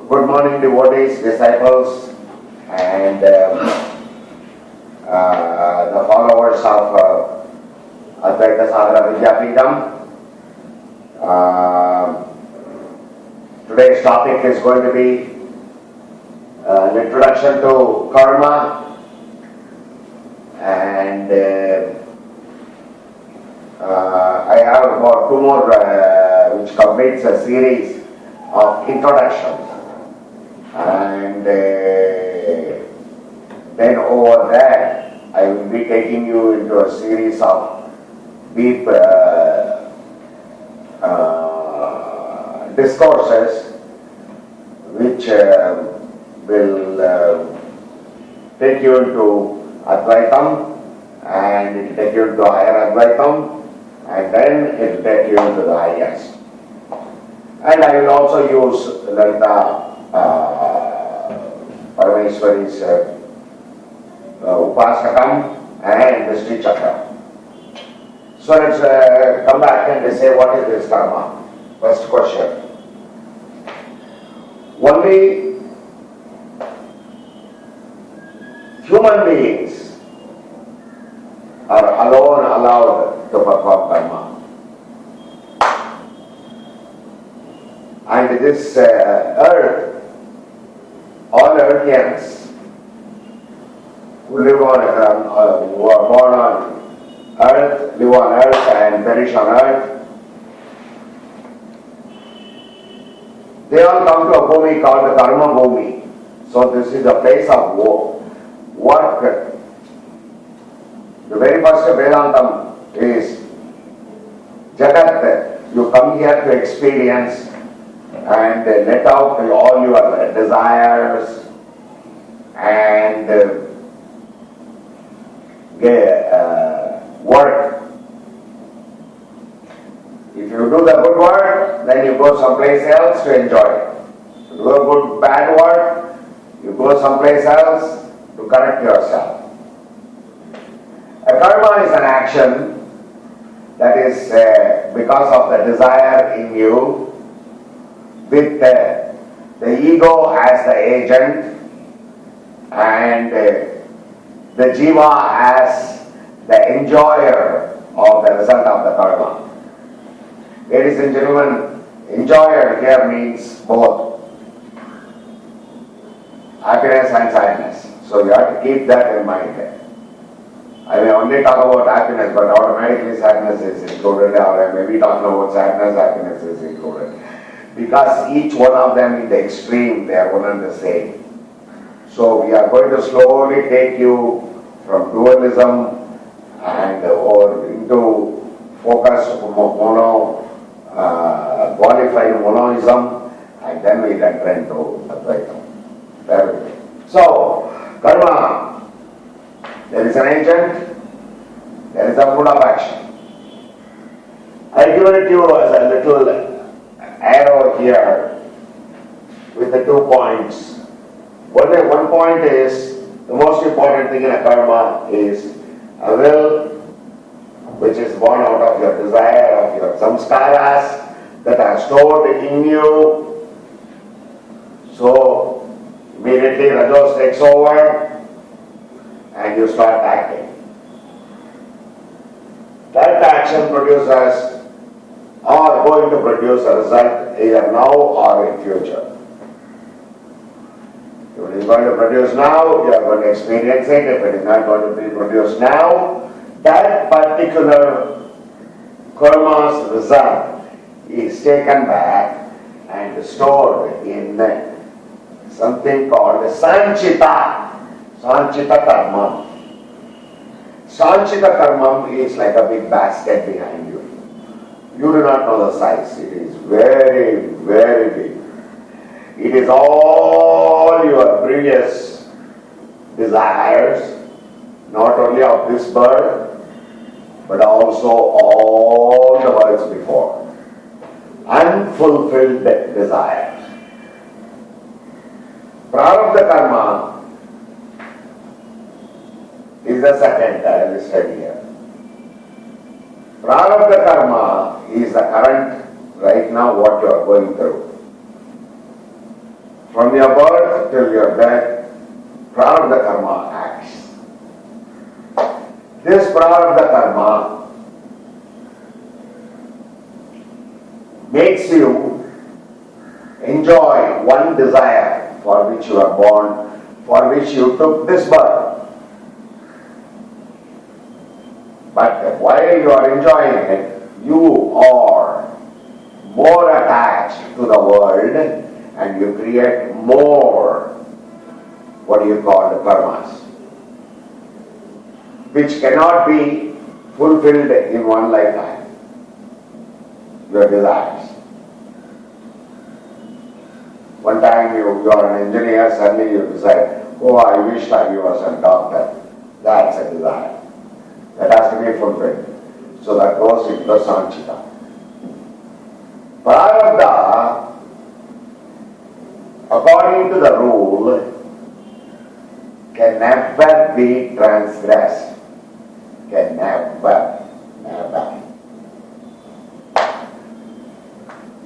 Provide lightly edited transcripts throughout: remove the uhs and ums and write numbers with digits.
Good morning, devotees, disciples, and the followers of Advaita Sagara, Vidya, Peetam. Today's topic is going to be an introduction to karma, and I have about two more which completes a series of introductions, and then over that I will be taking you into a series of deep discourses which will take you into Advaitam, and it will take you into higher Advaitam, and then it will take you into the highest. And I will also use Lalita Parameshwari's Upasakam and the Sri Chakra. So let's come back and say, what is this karma? First question. Only human beings are alone allowed to perform karma. And this earth, all earthians who live on, who are born on earth, live on earth and perish on earth, they all come to a bhumi called the karma bhumi. So this is a place of work. The very first Vedantam is Jagat. You come here to experience and let out all your desires and work. If you do the good work, then you go someplace else to enjoy it. If you do a good bad work, you go someplace else to correct yourself. A karma is an action that is because of the desire in you, with the ego as the agent and the jiva as the enjoyer of the result of the karma. Ladies and gentlemen, enjoyer here means both happiness and sadness. So you have to keep that in mind. I may only talk about happiness, but automatically sadness is included, or I may be talking about sadness, happiness is included. Because each one of them in the extreme, they are one and the same. So we are going to slowly take you from dualism and or into focus qualified monoism, and then we enter into Advaita. So, karma. There is an agent, there is a mode of action. I give it to you as a little arrow here with the 2 points. One point is, the most important thing in a karma is a will which is born out of your desire, of your samskaras that are stored in you. So, immediately Rajos takes over and you start acting. That action produces or going to produce a result either now or in future. If it is going to produce now, you are going to experience it. If it is not going to be produced now, that particular karma's result is taken back and stored in something called Sanchita karma. Sanchita karma is like a big basket behind you. You do not know the size. It is very, very big. It is all your previous desires, not only of this birth, but also all the births before. Unfulfilled desires. Prarabdha karma is the second listed here. Prarabdha karma is the current right now what you are going through. From your birth till your death, prarabdha karma acts. This prarabdha karma makes you enjoy one desire for which you are born, for which you took this birth. But while you are enjoying it, you are more attached to the world and you create more, what do you call, the karmas, which cannot be fulfilled in one lifetime. Your desires. One time you are an engineer, suddenly you decide, oh, I wish I was a doctor. That's a desire. That has to be fulfilled. So that goes into the sanchita. Prarabdha, according to the rule, can never be transgressed. Can never.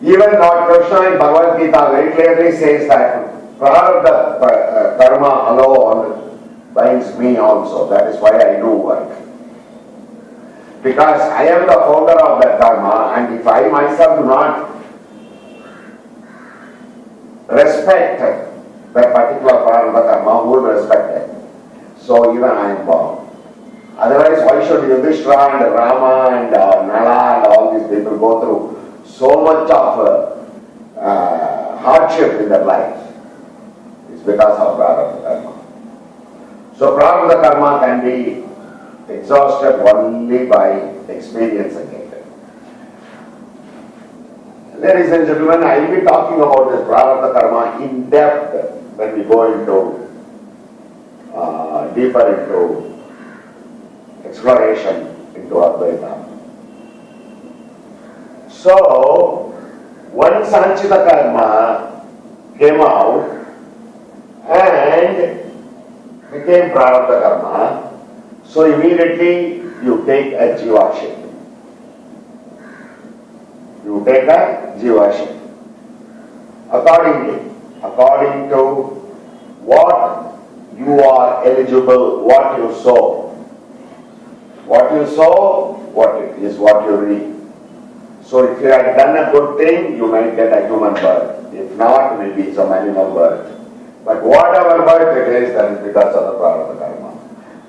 Even Lord Krishna in Bhagavad Gita very clearly says that prarabdha karma alone binds me also. That is why I do work. Because I am the founder of that karma, and if I myself do not respect that particular prarabdha karma, who will respect it? So even I am bound. Otherwise, why should Yudhishthira and Rama and Nala and all these people go through so much of hardship in their life? It's because of prarabdha karma. So prarabdha karma can be exhausted only by experiencing it. Ladies and gentlemen, I will be talking about this prarabdha karma in depth when we go into deeper into exploration into Advaita. So, one sanchita karma came out and became prarabdha karma. So immediately you take a jivaship. You take a jivaship. According to what you are eligible, what you sow. What you sow, what is what you reap. So if you have done a good thing, you might get a human birth. If not, maybe some animal birth. But whatever birth it is, that is because of the prarabdha karma.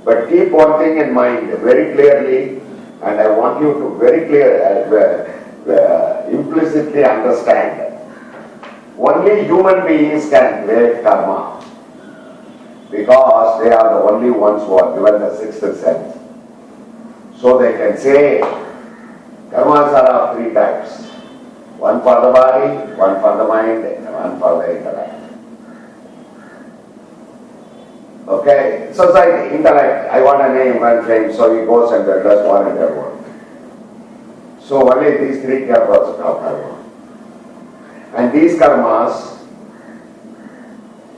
But keep one thing in mind very clearly, and I want you to very implicitly understand. Only human beings can create karma, because they are the only ones who are given the sixth sense. So they can say, karmas are of three types. One for the body, one for the mind, and one for the intellect. Okay, society, intellect, I want a name and fame, so he goes and does volunteer work. So only these three karmas of karma. And these karmas,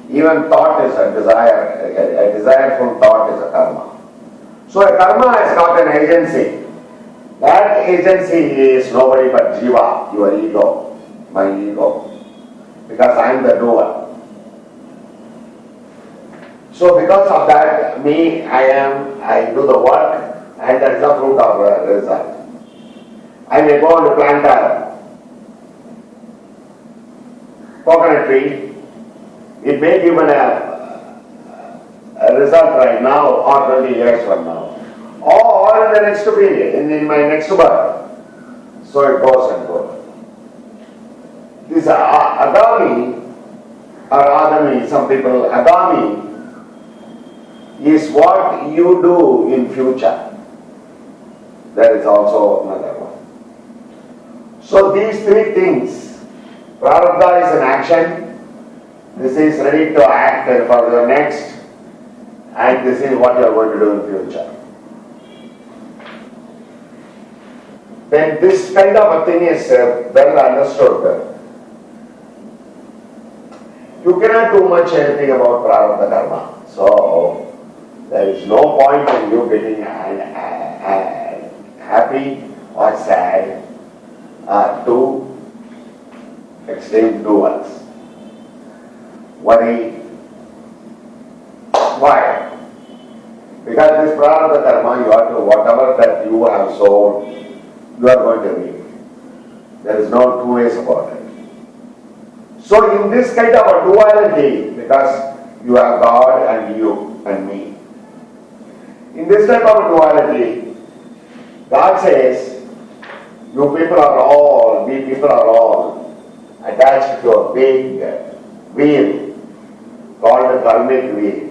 even thought is a desire, a desireful thought is a karma. So a karma has got an agency. That agency is nobody but jiva, your ego, my ego. Because I am the doer. So because of that, I do the work, and that is the fruit of the result. I may go on to plant a coconut tree. It may give a result right now or 20 years from now. Or in the next period, in my next birth. So it goes and goes. This agami, or adami, some people, agami is what you do in future. There is also another one. So these three things, prarabdha is an action, this is ready to act for the next, and this is what you are going to do in future. When this kind of a thing is well understood, you cannot do much anything about prarabdha karma. So there is no point in you getting happy or sad two extreme duals. worry. Why? Because this prarabdha karma, you have to, whatever that you have sown, you are going to reap. There is no two ways about it. So in this kind of a duality, because you have God and you and me, in this type of duality, God says, you people are all, we people are all attached to a big wheel called a karmic wheel.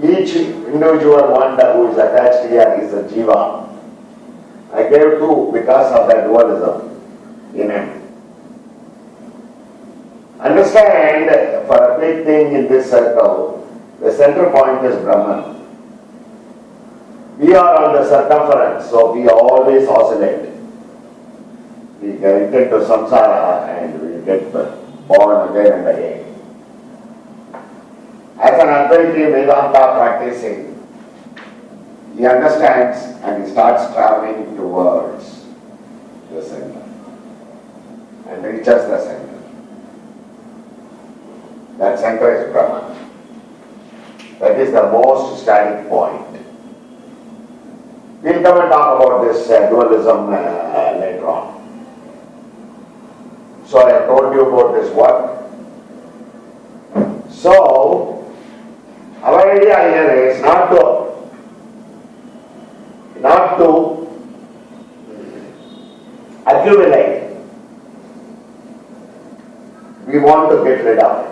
Each individual one who is attached here is a jiva. I gave two because of that dualism in him. Understand, for a big thing in this circle, the center point is Brahman. We are on the circumference, so we always oscillate. We get into samsara and we get born again and again. As an Advaita Vedanta practicing, he understands and he starts traveling towards the center and reaches the center. That center is Brahman. That is the most static point. We'll come and talk about this dualism later on. So I have told you about this work. So, our idea here is not to accumulate. We want to get rid of it.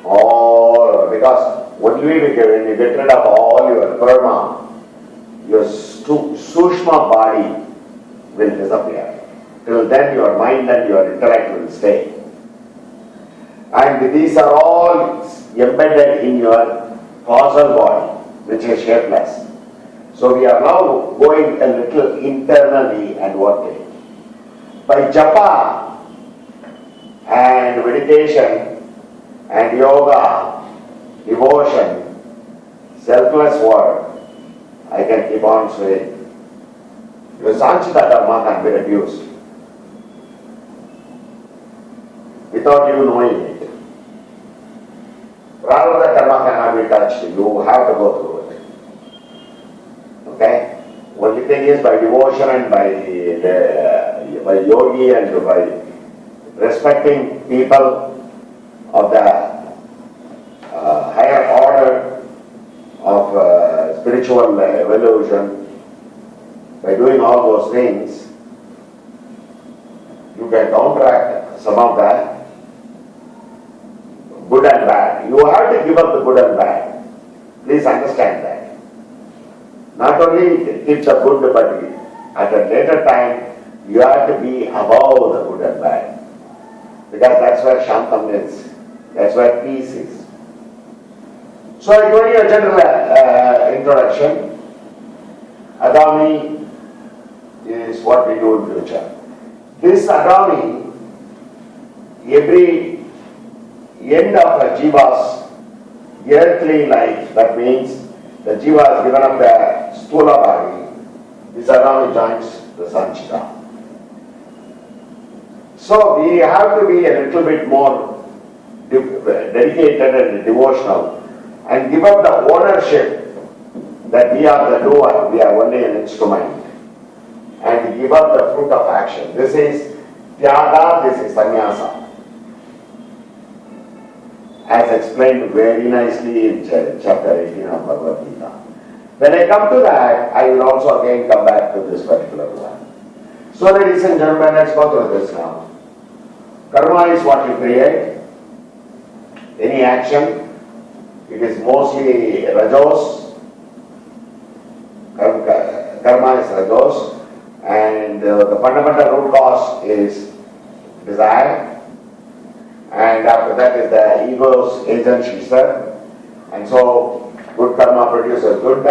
All, because only when you get rid of all your karma, your sushma body will disappear. Till then your mind and your intellect will stay. And these are all embedded in your causal body, which is shapeless. So we are now going a little internally and working. By japa and meditation and yoga, devotion, selfless work, I can keep on saying. Your sanchita dharma can be reduced without you knowing it. Prarabdha karma cannot be touched. You have to go through it. Okay? Only thing is by devotion and by yogi and by respecting people of the higher order of spiritual evolution, by doing all those things, you can counteract some of that good and bad. You have to give up the good and bad. Please understand that. Not only keep the good, but at a later time, you have to be above the good and bad. Because that's where Shantam is. That's where peace is. So I give you a general introduction. Agami is what we do in future. This Agami, every end of a jiva's earthly life, that means the jiva has given up the sthula body, this Agami joins the sanchita. So we have to be a little bit more dedicated and devotional and give up the ownership that we are the doer, we are only an instrument, and give up the fruit of action. This is Tyaga, this is Sannyasa. As explained very nicely in chapter 18 of Bhagavad Gita. When I come to that, I will also again come back to this particular one. So ladies and gentlemen, let's go through this now. Karma is what you create. Any action, it is mostly rajos. Karma is rajos. And the fundamental root cause is desire. And after that is the ego's agency, sir. And so, good karma produces good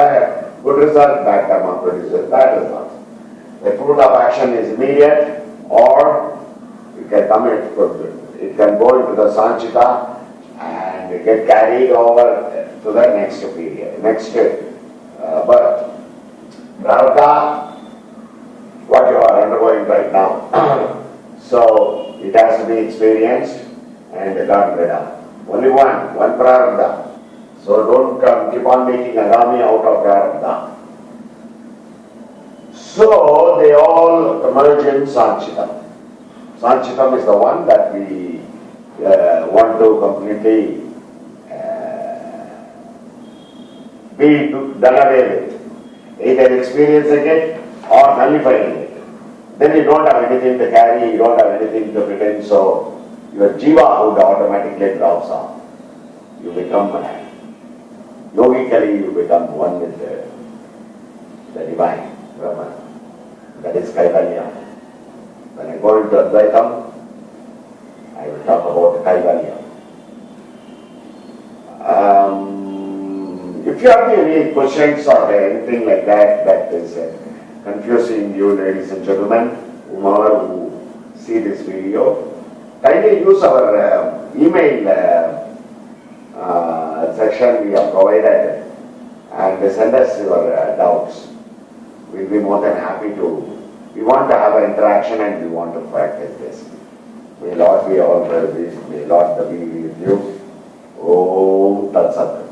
result, bad karma produces bad result. The fruit of action is immediate, or it can come it can go into the sanchita and get carried over to the next period, next birth. Prarabdha, what you are undergoing right now. So, it has to be experienced. and got rid of. Only one prarabdha. So don't keep on making agami out of prarabdha. So they all emerge in Sanchitam. Sanchitam is the one that we want to completely be done away with. Either experiencing it or nullifying it. Then you don't have anything to carry, you don't have anything to pretend, so your jiva would automatically drops off. You become, yogically you become one with the divine, Brahman. That is Kaivalya. When I go into Advaitam, I will talk about Kaivalya. If you have any questions or anything like that that is confusing you, ladies and gentlemen, whomever who see this video, kindly use our email section we have provided and send us your doubts. We'll be more than happy to. We want to have an interaction and we want to practice this. May Lord be all with you. May Lord be with you. Om Tat Sat.